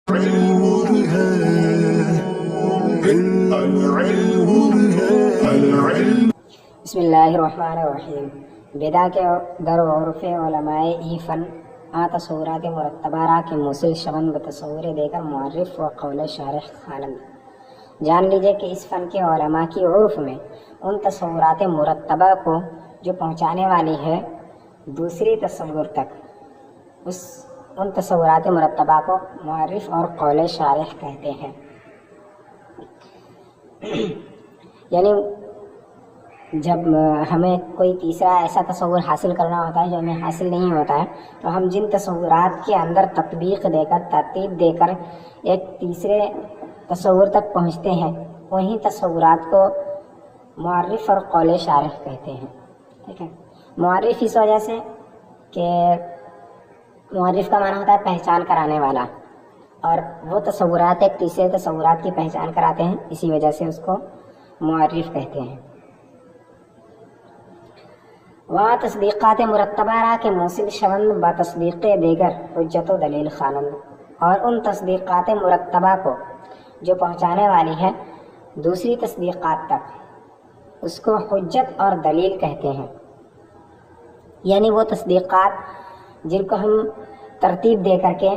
بسم اللہ الرحمن الرحیم. بدا کے در عرف علماء ای فن تصورات مرتبہ را کے موصل شون و تصور دے کر معرف و قول شارح خوانند. جان لیجئے کہ اس فن کے علماء کی عرف میں ان تصورات مرتبہ کو جو پہنچانے والی ہے دوسری تصور تک، ان تصورات مرتبہ کو معرف اور قول شارح کہتے ہیں. یعنی جب ہمیں کوئی تیسرا ایسا تصور حاصل کرنا ہوتا ہے جو ہمیں حاصل نہیں ہوتا ہے، تو ہم جن تصورات کے اندر تطبیق دے کر، ترتیب دے کر ایک تیسرے تصور تک پہنچتے ہیں، وہیں تصورات کو معرف اور قول شارح کہتے ہیں. ٹھیک ہے. معرف اس وجہ سے کہ معرف کا معنی ہوتا ہے پہچان کرانے والا، اور وہ تصورات ایک تیسرے تصورات کی پہچان کراتے ہیں، اسی وجہ سے اس کو معرف کہتے ہیں. وہاں تصدیقات مرتبہ را کے موصل شوند با تصدیق دیگر حجت و دلیل خوانند، اور ان تصدیقات مرتبہ کو جو پہنچانے والی ہے دوسری تصدیقات تک، اس کو حجت اور دلیل کہتے ہیں. یعنی وہ تصدیقات جن کو ہم ترتیب دے کر کے،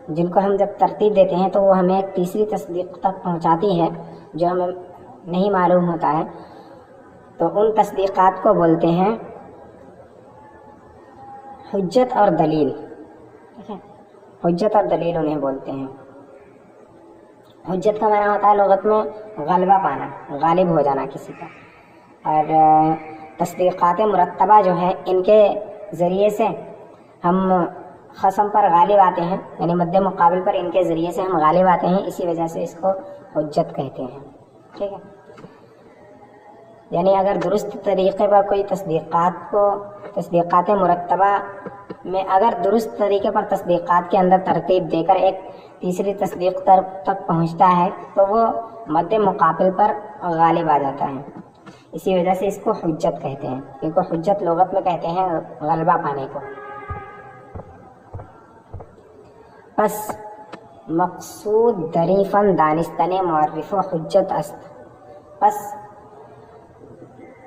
جن کو ہم جب ترتیب دیتے ہیں تو وہ ہمیں ایک تیسری تصدیق تک پہنچاتی ہے جو ہمیں نہیں معلوم ہوتا ہے، تو ان تصدیقات کو بولتے ہیں حجت اور دلیل. حجت اور دلیل انہیں بولتے ہیں. حجت کا معنی ہوتا ہے لغت میں غلبہ پانا، غالب ہو جانا کسی کا، اور تصدیقات مرتبہ جو ہے ان کے ذریعے سے ہم خصم پر غالب آتے ہیں، یعنی مد مقابل پر ان کے ذریعے سے ہم غالب آتے ہیں، اسی وجہ سے اس کو حجت کہتے ہیں. ٹھیک ہے. یعنی اگر درست طریقے پر کوئی تصدیقات مرتبہ میں اگر درست طریقے پر تصدیقات کے اندر ترتیب دے کر ایک تیسری تصدیق تک پہنچتا ہے تو وہ مد مقابل پر غالب آ جاتا ہے، اسی وجہ سے اس کو حجت کہتے ہیں، کیونکہ حجت لغت میں کہتے ہیں غلبہ پانے کو. پس مقصود دری فن دانستن معرف و حجت است. پس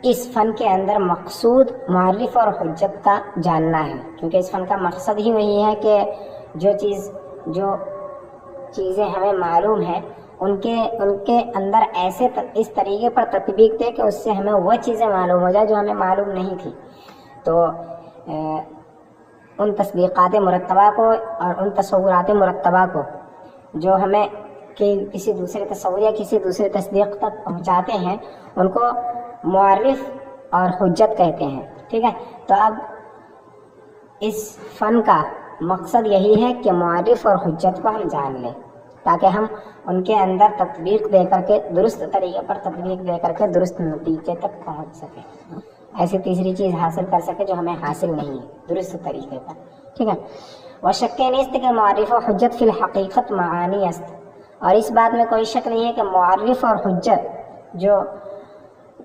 اس فن کے اندر مقصود معرف اور حجت کا جاننا ہے، کیونکہ اس فن کا مقصد ہی وہی ہے کہ جو چیزیں ہمیں معلوم ہیں ان کے اندر ایسے اس طریقے پر تطبیق دے کہ اس سے ہمیں وہ چیزیں معلوم ہو جائے جو ہمیں معلوم نہیں تھی. تو ان تصدیقات مرتبہ کو اور ان تصورات مرتبہ کو جو ہمیں کسی دوسرے تصور یا کسی دوسرے تصدیق تک پہنچاتے ہیں ان کو معرف اور حجت کہتے ہیں. ٹھیک ہے. تو اب اس فن کا مقصد یہی ہے کہ معرف اور حجت کو ہم جان لیں تاکہ ہم ان کے اندر تطبیق دے کر کے، درست طریقے پر تطبیق دے کر کے درست نتیجے تک پہنچ سکیں، ایسی تیسری چیز حاصل کر سکے جو ہمیں حاصل نہیں ہے درست طریقے پر. ٹھیک ہے. وشک نیست کہ معرف و حجت فی الحقیقت معانی است. اور اس بات میں کوئی شک نہیں ہے کہ معرف اور حجت جو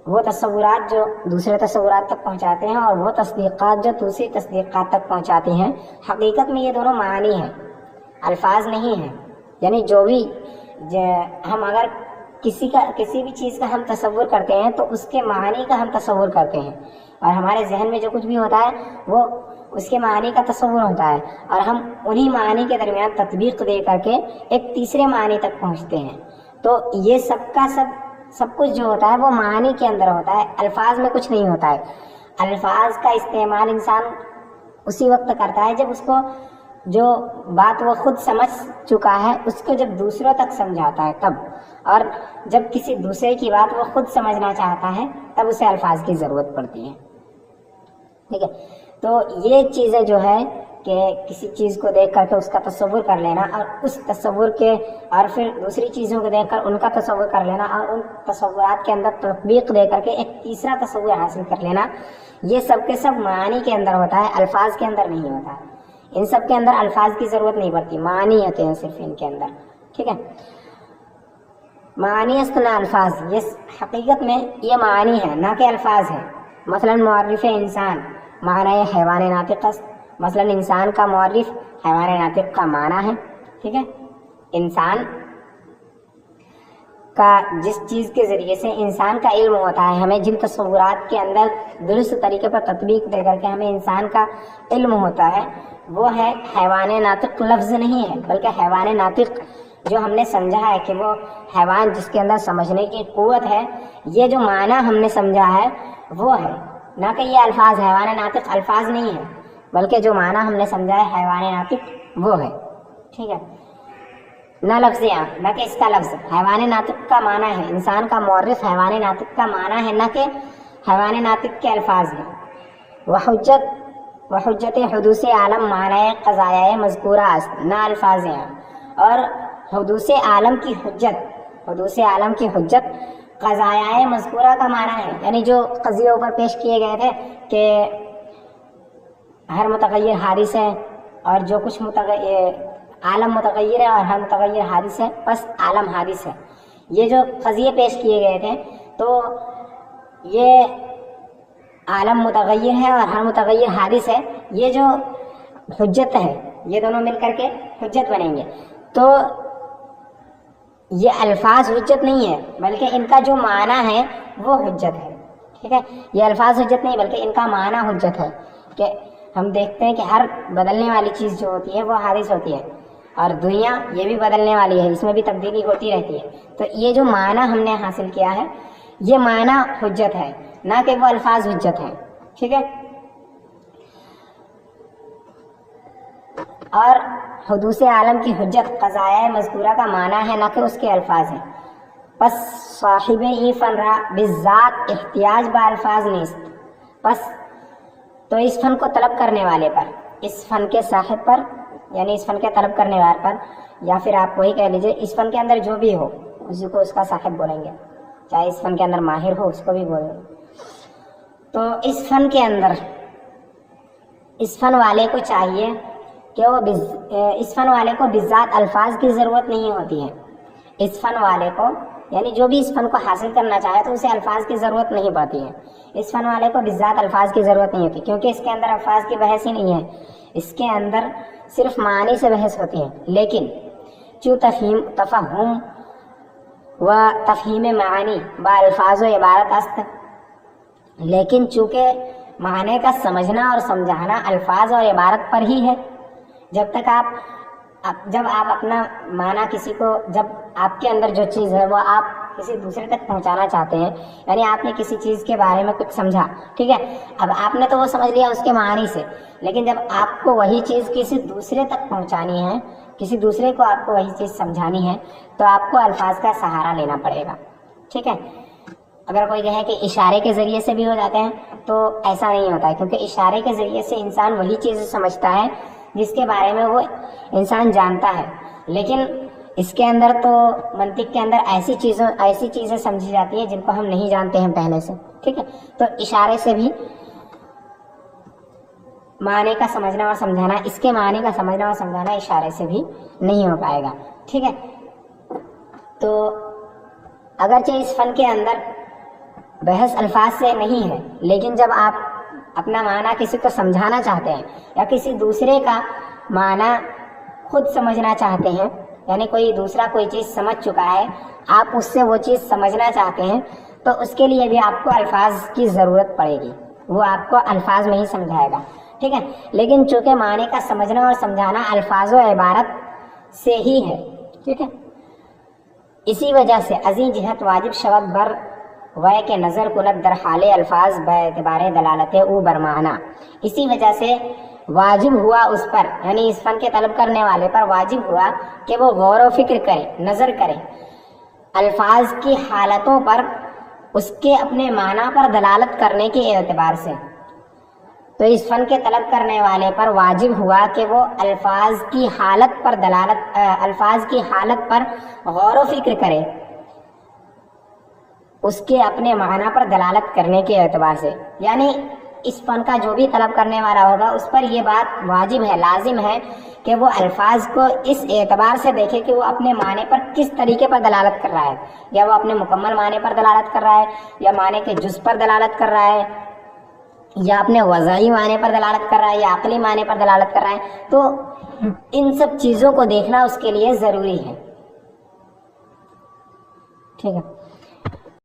وہ تصورات جو دوسرے تصورات تک پہنچاتے ہیں اور وہ تصدیقات جو دوسری تصدیقات تک پہنچاتی ہیں، حقیقت میں یہ دونوں معانی ہیں، الفاظ نہیں ہیں. یعنی جو بھی ہم اگر کسی بھی چیز کا ہم تصور کرتے ہیں تو اس کے معانی کا ہم تصور کرتے ہیں، اور ہمارے ذہن میں جو کچھ بھی ہوتا ہے وہ اس کے معانی کا تصور ہوتا ہے، اور ہم انہی معانی کے درمیان تطبیق دے کر کے ایک تیسرے معانی تک پہنچتے ہیں. تو یہ سب کچھ جو ہوتا ہے وہ معانی کے اندر ہوتا ہے، الفاظ میں کچھ نہیں ہوتا ہے. الفاظ کا استعمال انسان اسی وقت کرتا ہے جب اس کو جو بات وہ خود سمجھ چکا ہے اس کو جب دوسروں تک سمجھاتا ہے تب، اور جب کسی دوسرے کی بات وہ خود سمجھنا چاہتا ہے تب اسے الفاظ کی ضرورت پڑتی ہے. ٹھیک ہے. تو یہ چیزیں جو ہے کہ کسی چیز کو دیکھ کر کے اس کا تصور کر لینا، اور اس تصور کے اور پھر دوسری چیزوں کو دیکھ کر ان کا تصور کر لینا، اور ان تصورات کے اندر تطبیق دے کر کے ایک تیسرا تصور حاصل کر لینا، یہ سب کے سب معانی کے اندر ہوتا ہے، الفاظ کے اندر نہیں ہوتا ہے. ان سب کے اندر الفاظ کی ضرورت نہیں پڑتی، معانی ہوتے ہیں صرف ان کے اندر. ٹھیک ہے. معانی است نہ الفاظ. یہ حقیقت میں یہ معانی ہے نہ کہ الفاظ ہے. مثلا معرف انسان معنی حیوان ناطق است. مثلا انسان کا معرف حیوان ناطق کا معنی ہے. ٹھیک ہے. انسان کا جس چیز کے ذریعے سے انسان کا علم ہوتا ہے، ہمیں جن تصورات کے اندر درست طریقے پر تطبیق دے کر کے ہمیں انسان کا علم ہوتا ہے، وہ ہے حیوان ناطق لفظ نہیں ہے، بلکہ حیوان ناطق جو ہم نے سمجھا ہے کہ وہ حیوان جس کے اندر سمجھنے کی قوت ہے، یہ جو معنی ہم نے سمجھا ہے وہ ہے، نہ کہ یہ الفاظ۔ حیوان ناطق الفاظ نہیں ہے، بلکہ جو معنی ہم نے سمجھا ہے حیوان ناطق وہ ہے، ٹھیک ہے، نہ لفظ یہاں، نہ کہ اس کا لفظ۔ حیوان ناطق کا معنی ہے، انسان کا مورخ حیوان ناطق کا معنی ہے، نہ کہ حیوان ناطق کے الفاظ ہیں۔ وحجت حدوث عالم معنی قضایہ مذکورہ است، نہ الفاظ ہیں، اور حدوث عالم کی حجت قضایہ مذکورہ کا معنی ہے، یعنی جو قضیے اوپر پیش کیے گئے تھے کہ ہر متغیر حادث ہے، اور جو کچھ عالم متغیر ہے اور ہر متغیر حادث ہے، بس عالم حادث ہے، یہ جو قضیے پیش کیے گئے تھے، تو یہ عالم متغیر ہے اور ہر متغیر حادث ہے، یہ جو حجت ہے، یہ دونوں مل کر کے حجت بنیں گے۔ تو یہ الفاظ حجت نہیں ہے، بلکہ ان کا جو معنی ہے وہ حجت ہے، ٹھیک ہے، یہ الفاظ حجت نہیں بلکہ ان کا معنی حجت ہے، کہ ہم دیکھتے ہیں کہ ہر بدلنے والی چیز جو ہوتی ہے وہ حادث ہوتی ہے، اور دنیا یہ بھی بدلنے والی ہے، اس میں بھی تبدیلی ہوتی رہتی ہے، تو یہ جو معنی ہم نے حاصل کیا ہے یہ معنی حجت ہے، نہ کہ وہ الفاظ حجت ہیں، ٹھیک ہے۔ اور حدوث عالم کی حجت قضایہ مذکورہ کا معنی ہے، نہ کہ اس کے الفاظ ہیں۔ پس صاحب ای فن را بالذات احتیاج با الفاظ نیست، پس تو اس فن کو طلب کرنے والے پر، اس فن کے صاحب پر، یعنی اس فن کے طلب کرنے والے پر، یا پھر آپ وہی کہہ لیجئے اس فن کے اندر جو بھی ہو اسی کو اس کا صاحب بولیں گے، چاہے اس فن کے اندر ماہر ہو اس کو بھی بولیں گے۔ تو اس فن کے اندر اس فن والے کو چاہیے کہ وہ اس فن والے کو بالذات الفاظ کی ضرورت نہیں ہوتی ہے، اس فن والے کو یعنی جو بھی اس فن کو حاصل کرنا چاہے تو اسے الفاظ کی ضرورت نہیں پڑتی ہے، اس فن والے کو بالذات الفاظ کی ضرورت نہیں ہوتی، کیونکہ اس کے اندر الفاظ کی بحث ہی نہیں ہے، اس کے اندر صرف معنی سے بحث ہوتی ہے۔ لیکن چوں تفہم و تفہیم معانی با الفاظ و عبارت است، لیکن چونکہ معنی کا سمجھنا اور سمجھانا الفاظ اور عبارت پر ہی ہے، جب آپ اپنا معنی کسی کو، جب آپ کے اندر جو چیز ہے وہ آپ کسی دوسرے تک پہنچانا چاہتے ہیں، یعنی آپ نے کسی چیز کے بارے میں کچھ سمجھا، ٹھیک ہے، اب آپ نے تو وہ سمجھ لیا اس کے معنی سے، لیکن جب آپ کو وہی چیز کسی دوسرے تک پہنچانی ہے، کسی دوسرے کو آپ کو وہی چیز سمجھانی ہے، تو آپ کو الفاظ کا سہارا لینا پڑے گا، ٹھیک ہے۔ اگر کوئی کہے کہ اشارے کے ذریعے سے بھی ہو جاتے ہیں تو ایسا نہیں ہوتا ہے، کیونکہ اشارے کے ذریعے سے انسان وہی چیز سمجھتا ہے جس کے بارے میں وہ انسان جانتا ہے، لیکن اس کے اندر تو منطق کے اندر ایسی چیزیں سمجھی جاتی ہیں جن کو ہم نہیں جانتے ہیں پہلے سے، ٹھیک ہے، تو اشارے سے بھی معنی کا سمجھنا اور سمجھانا، اس کے معنی کا سمجھنا اور سمجھانا اشارے سے بھی نہیں ہو پائے گا، ٹھیک ہے۔ تو اگرچہ اس فن کے اندر بحث الفاظ سے نہیں ہے، لیکن جب آپ اپنا معنی کسی کو سمجھانا چاہتے ہیں یا کسی دوسرے کا معنی خود سمجھنا چاہتے ہیں، یعنی کوئی دوسرا کوئی چیز سمجھ چکا ہے، آپ اس سے وہ چیز سمجھنا چاہتے ہیں، تو اس کے لیے بھی آپ کو الفاظ کی ضرورت پڑے گی، وہ آپ کو الفاظ میں ہی سمجھائے گا، ٹھیک ہے۔ لیکن چونکہ معنی کا سمجھنا اور سمجھانا الفاظ و عبارت سے ہی ہے، ٹھیک ہے، اسی وجہ سے ازیں جہت واجب شود بر وے کے نظر کند در حال الفاظ بے اعتبار دلالت او برمانہ، اسی وجہ سے واجب ہوا اس پر، یعنی اس فن کے طلب کرنے والے پر واجب ہوا کہ وہ غور و فکر کرے، نظر کرے الفاظ کی حالتوں پر، اس کے اپنے معنی پر دلالت کرنے کے اعتبار سے۔ تو اس فن کے طلب کرنے والے پر واجب ہوا کہ وہ الفاظ کی حالت پر غور و فکر کرے، اس کے اپنے معنی پر دلالت کرنے کے اعتبار سے، یعنی اس فن کا جو بھی طلب کرنے والا ہوگا اس پر یہ بات واجب ہے، لازم ہے کہ وہ الفاظ کو اس اعتبار سے دیکھے کہ وہ اپنے معنی پر کس طریقے پر دلالت کر رہا ہے، یا وہ اپنے مکمل معنی پر دلالت کر رہا ہے، یا معنی کے جز پر دلالت کر رہا ہے، یا اپنے وضعی معنی پر دلالت کر رہا ہے، یا عقلی معنی پر دلالت کر رہا ہے۔ تو ان سب چیزوں کو دیکھنا اس کے لیے ضروری ہے۔ ٹھیک ہے.